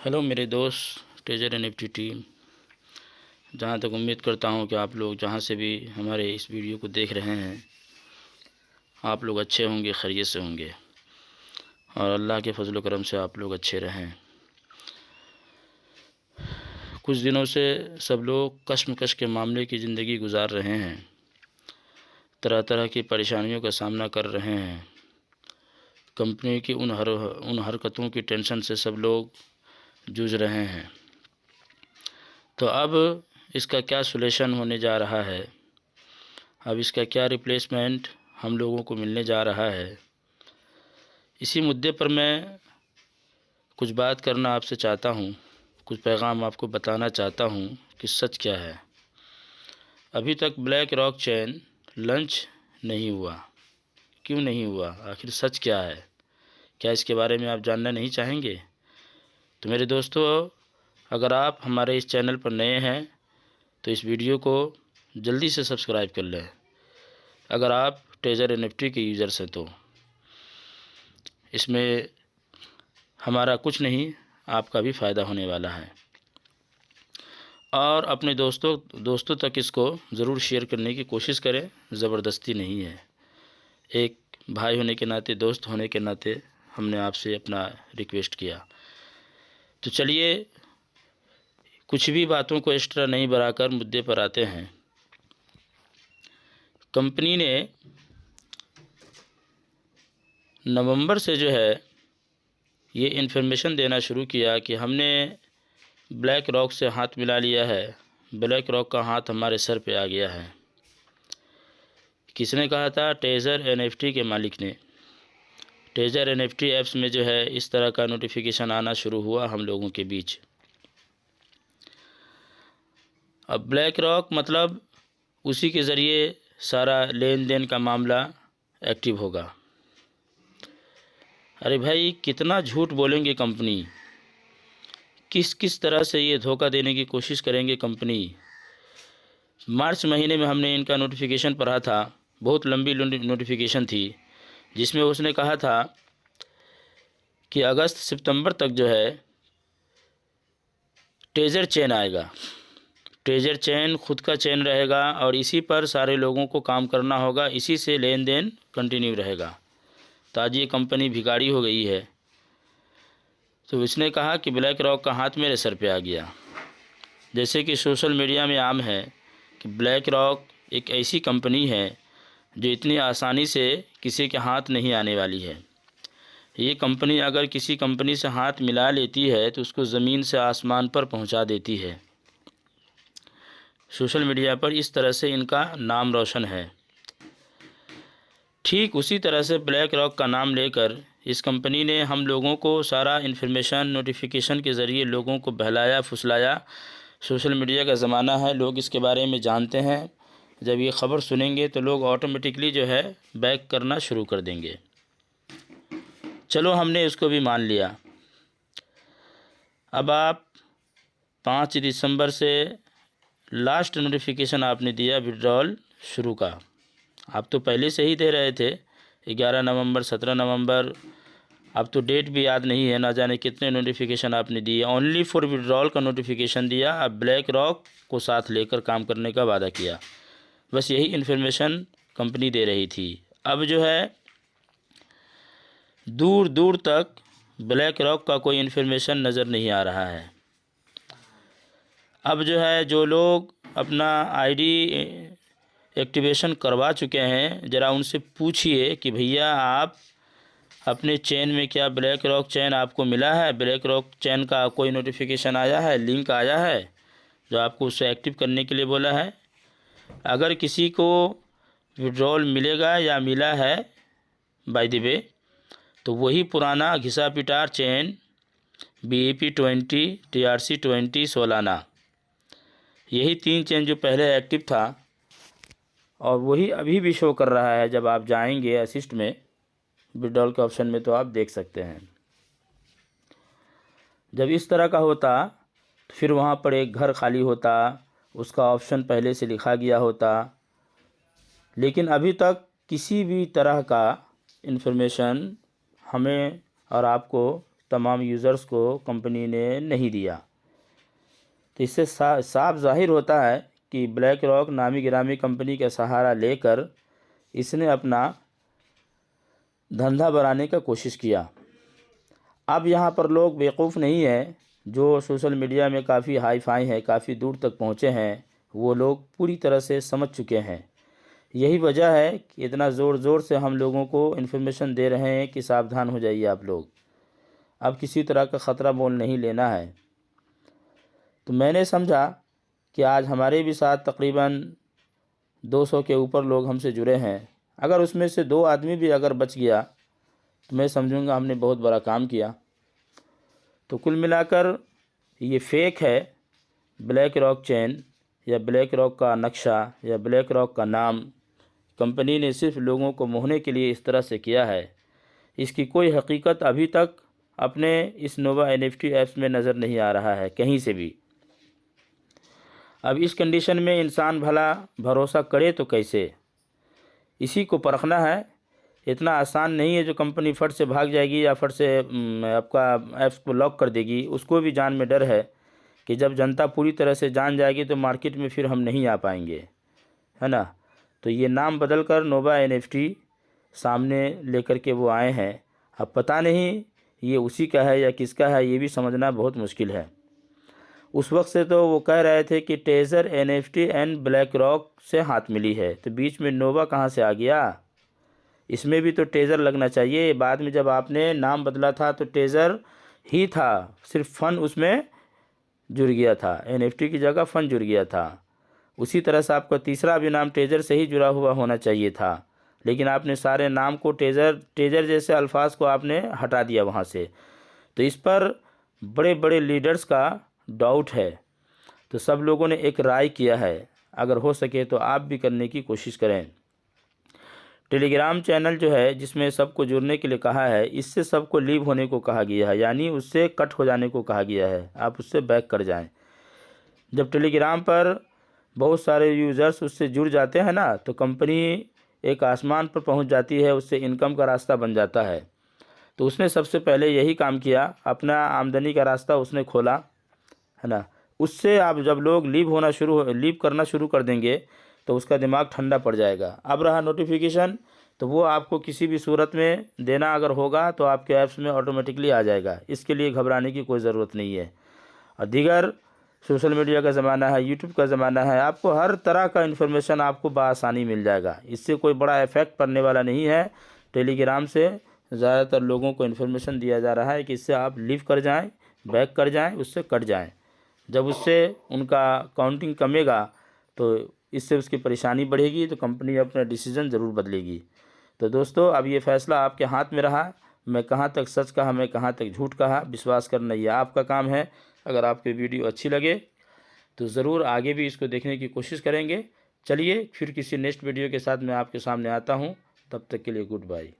Hello मेरे दोस्त treasure NFT team. जहाँ तक उम्मीद करता हूँ कि आप लोग जहाँ से भी हमारे इस वीडियो को देख रहे हैं, आप लोग अच्छे होंगे, खैरियत से होंगे और अल्लाह के फजल करम से आप लोग अच्छे रहें। कुछ दिनों से सब लोग कश्मकश के मामले की ज़िंदगी गुजार रहे हैं, तरह तरह की परेशानियों का सामना कर रहे हैं। कंपनी की उन हरकतों की टेंशन से सब लोग जूझ रहे हैं। तो अब इसका क्या सॉल्यूशन होने जा रहा है, अब इसका क्या रिप्लेसमेंट हम लोगों को मिलने जा रहा है, इसी मुद्दे पर मैं कुछ बात करना आपसे चाहता हूँ, कुछ पैगाम आपको बताना चाहता हूँ कि सच क्या है। अभी तक ब्लैक रॉक चेन लॉन्च नहीं हुआ। क्यों नहीं हुआ? आखिर सच क्या है? क्या इसके बारे में आप जानना नहीं चाहेंगे? तो मेरे दोस्तों, अगर आप हमारे इस चैनल पर नए हैं तो इस वीडियो को जल्दी से सब्सक्राइब कर लें। अगर आप ट्रेजर एनएफटी के यूज़र्स हैं तो इसमें हमारा कुछ नहीं, आपका भी फ़ायदा होने वाला है। और अपने दोस्तों तक इसको ज़रूर शेयर करने की कोशिश करें, ज़बरदस्ती नहीं है। एक भाई होने के नाते, दोस्त होने के नाते हमने आपसे अपना रिक्वेस्ट किया। तो चलिए, कुछ भी बातों को एक्स्ट्रा नहीं बढ़ाकर मुद्दे पर आते हैं। कंपनी ने नवंबर से जो है ये इन्फॉर्मेशन देना शुरू किया कि हमने ब्लैक रॉक से हाथ मिला लिया है, ब्लैक रॉक का हाथ हमारे सर पे आ गया है। किसने कहा था? ट्रेजर एनएफटी के मालिक ने। ट्रेजर एनएफटी ऐप्स में जो है इस तरह का नोटिफिकेशन आना शुरू हुआ हम लोगों के बीच। अब ब्लैक रॉक मतलब उसी के ज़रिए सारा लेन देन का मामला एक्टिव होगा। अरे भाई, कितना झूठ बोलेंगे कंपनी, किस किस तरह से ये धोखा देने की कोशिश करेंगे कंपनी। मार्च महीने में हमने इनका नोटिफिकेशन पढ़ा था, बहुत लंबी नोटिफिकेशन थी, जिसमें उसने कहा था कि अगस्त सितंबर तक जो है ट्रेजर चेन आएगा। ट्रेजर चेन खुद का चेन रहेगा और इसी पर सारे लोगों को काम करना होगा, इसी से लेन देन कंटिन्यू रहेगा। तो आज ये कंपनी भिखारी हो गई है। तो इसने कहा कि ब्लैक रॉक का हाथ मेरे सर पे आ गया। जैसे कि सोशल मीडिया में आम है कि ब्लैक रॉक एक ऐसी कंपनी है जो इतनी आसानी से किसी के हाथ नहीं आने वाली है। ये कंपनी अगर किसी कंपनी से हाथ मिला लेती है तो उसको ज़मीन से आसमान पर पहुंचा देती है। सोशल मीडिया पर इस तरह से इनका नाम रोशन है। ठीक उसी तरह से ब्लैक रॉक का नाम लेकर इस कंपनी ने हम लोगों को सारा इन्फॉर्मेशन नोटिफिकेशन के ज़रिए लोगों को बहलाया फुसलाया। सोशल मीडिया का ज़माना है, लोग इसके बारे में जानते हैं। जब ये ख़बर सुनेंगे तो लोग ऑटोमेटिकली जो है बैक करना शुरू कर देंगे। चलो, हमने इसको भी मान लिया। अब आप 5 दिसंबर से लास्ट नोटिफिकेशन आपने दिया विड्रॉल शुरू का। आप तो पहले से ही दे रहे थे, 11 नवंबर, 17 नवंबर, अब तो डेट भी याद नहीं है, ना जाने कितने नोटिफिकेशन आपने दिए। ओनली फॉर विड्रॉल का नोटिफिकेशन दिया। अब ब्लैक रॉक को साथ लेकर काम करने का वादा किया। बस यही इन्फॉर्मेशन कंपनी दे रही थी। अब जो है दूर दूर तक ब्लैक रॉक का कोई इन्फॉर्मेशन नज़र नहीं आ रहा है। अब जो है जो लोग अपना आईडी एक्टिवेशन करवा चुके हैं, ज़रा उनसे पूछिए कि भैया आप अपने चेन में क्या ब्लैक रॉक चेन आपको मिला है? ब्लैक रॉक चेन का कोई नोटिफिकेशन आया है, लिंक आया है जो आपको उसे एक्टिव करने के लिए बोला है? अगर किसी को विड्रॉल मिलेगा या मिला है बाय द वे, तो वही पुराना घिसा पिटार चेन BEP 20, TRC 20, सोलाना, यही 3 चेन जो पहले एक्टिव था और वही अभी भी शो कर रहा है। जब आप जाएंगे असिस्ट में, विड्रॉल के ऑप्शन में, तो आप देख सकते हैं। जब इस तरह का होता तो फिर वहाँ पर एक घर खाली होता, उसका ऑप्शन पहले से लिखा गया होता। लेकिन अभी तक किसी भी तरह का इन्फॉर्मेशन हमें और आपको तमाम यूज़र्स को कंपनी ने नहीं दिया। तो इससे साफ ज़ाहिर होता है कि ब्लैक रॉक नामी गिरामी कंपनी का सहारा लेकर इसने अपना धंधा बढ़ाने का कोशिश किया। अब यहाँ पर लोग बेवकूफ़ नहीं हैं, जो सोशल मीडिया में काफ़ी हाई फाई हैं, काफ़ी दूर तक पहुँचे हैं, वो लोग पूरी तरह से समझ चुके हैं। यही वजह है कि इतना ज़ोर ज़ोर से हम लोगों को इन्फॉर्मेशन दे रहे हैं कि सावधान हो जाइए आप लोग, अब किसी तरह का ख़तरा मोल नहीं लेना है। तो मैंने समझा कि आज हमारे भी साथ तकरीबन 200 के ऊपर लोग हमसे जुड़े हैं। अगर उसमें से 2 आदमी भी अगर बच गया तो मैं समझूंगा हमने बहुत बड़ा काम किया। तो कुल मिलाकर ये फेक है। ब्लैक रॉक चेन या ब्लैक रॉक का नक्शा या ब्लैक रॉक का नाम कंपनी ने सिर्फ लोगों को मोहने के लिए इस तरह से किया है। इसकी कोई हकीकत अभी तक अपने इस नोवा NFT ऐप्स में नज़र नहीं आ रहा है कहीं से भी। अब इस कंडीशन में इंसान भला भरोसा करे तो कैसे, इसी को परखना है। इतना आसान नहीं है जो कंपनी फट से भाग जाएगी या फट से आपका ऐप्स को लॉक कर देगी। उसको भी जान में डर है कि जब जनता पूरी तरह से जान जाएगी तो मार्केट में फिर हम नहीं आ पाएंगे, है ना। तो ये नाम बदल कर नोवा NFT सामने लेकर के वो आए हैं। अब पता नहीं ये उसी का है या किसका है, ये भी समझना बहुत मुश्किल है। उस वक्त से तो वो कह रहे थे कि Tezos NFT and BlackRock से हाथ मिली है, तो बीच में नोवा कहाँ से आ गया। इसमें भी तो टेज़र लगना चाहिए। बाद में जब आपने नाम बदला था तो टेज़र ही था, सिर्फ फ़न उसमें जुड़ गया था, NFT की जगह फ़न जुड़ गया था। उसी तरह से आपका तीसरा भी नाम टेज़र से ही जुड़ा हुआ होना चाहिए था, लेकिन आपने सारे नाम को टेज़र जैसे अल्फाज को आपने हटा दिया वहाँ से। तो इस पर बड़े बड़े लीडर्स का डाउट है। तो सब लोगों ने एक राय किया है, अगर हो सके तो आप भी करने की कोशिश करें। टेलीग्राम चैनल जो है जिसमें सबको जुड़ने के लिए कहा है, इससे सबको लीव होने को कहा गया है, यानी उससे कट हो जाने को कहा गया है। आप उससे बैक कर जाएं। जब टेलीग्राम पर बहुत सारे यूज़र्स उससे जुड़ जाते हैं ना, तो कंपनी एक आसमान पर पहुंच जाती है, उससे इनकम का रास्ता बन जाता है। तो उसने सबसे पहले यही काम किया, अपना आमदनी का रास्ता उसने खोला, है ना। उससे आप जब लोग लीव करना शुरू कर देंगे तो उसका दिमाग ठंडा पड़ जाएगा। अब रहा नोटिफिकेशन, तो वो आपको किसी भी सूरत में देना अगर होगा तो आपके ऐप्स में ऑटोमेटिकली आ जाएगा। इसके लिए घबराने की कोई ज़रूरत नहीं है। और दीगर सोशल मीडिया का ज़माना है, यूट्यूब का ज़माना है, आपको हर तरह का इन्फॉर्मेशन आपको बआसानी मिल जाएगा। इससे कोई बड़ा इफ़ेक्ट पड़ने वाला नहीं है। टेलीग्राम से ज़्यादातर लोगों को इन्फॉर्मेशन दिया जा रहा है कि इससे आप लीव कर जाएँ, बैक कर जाएँ, उससे कट जाएँ। जब उससे उनका काउंटिंग कमेगा तो इससे उसकी परेशानी बढ़ेगी, तो कंपनी अपना डिसीज़न ज़रूर बदलेगी। तो दोस्तों, अब ये फ़ैसला आपके हाथ में रहा। मैं कहाँ तक सच कहा, मैं कहाँ तक झूठ कहा, विश्वास करना ये आपका काम है। अगर आपकी वीडियो अच्छी लगे तो ज़रूर आगे भी इसको देखने की कोशिश करेंगे। चलिए फिर किसी नेक्स्ट वीडियो के साथ मैं आपके सामने आता हूँ। तब तक के लिए गुड बाय।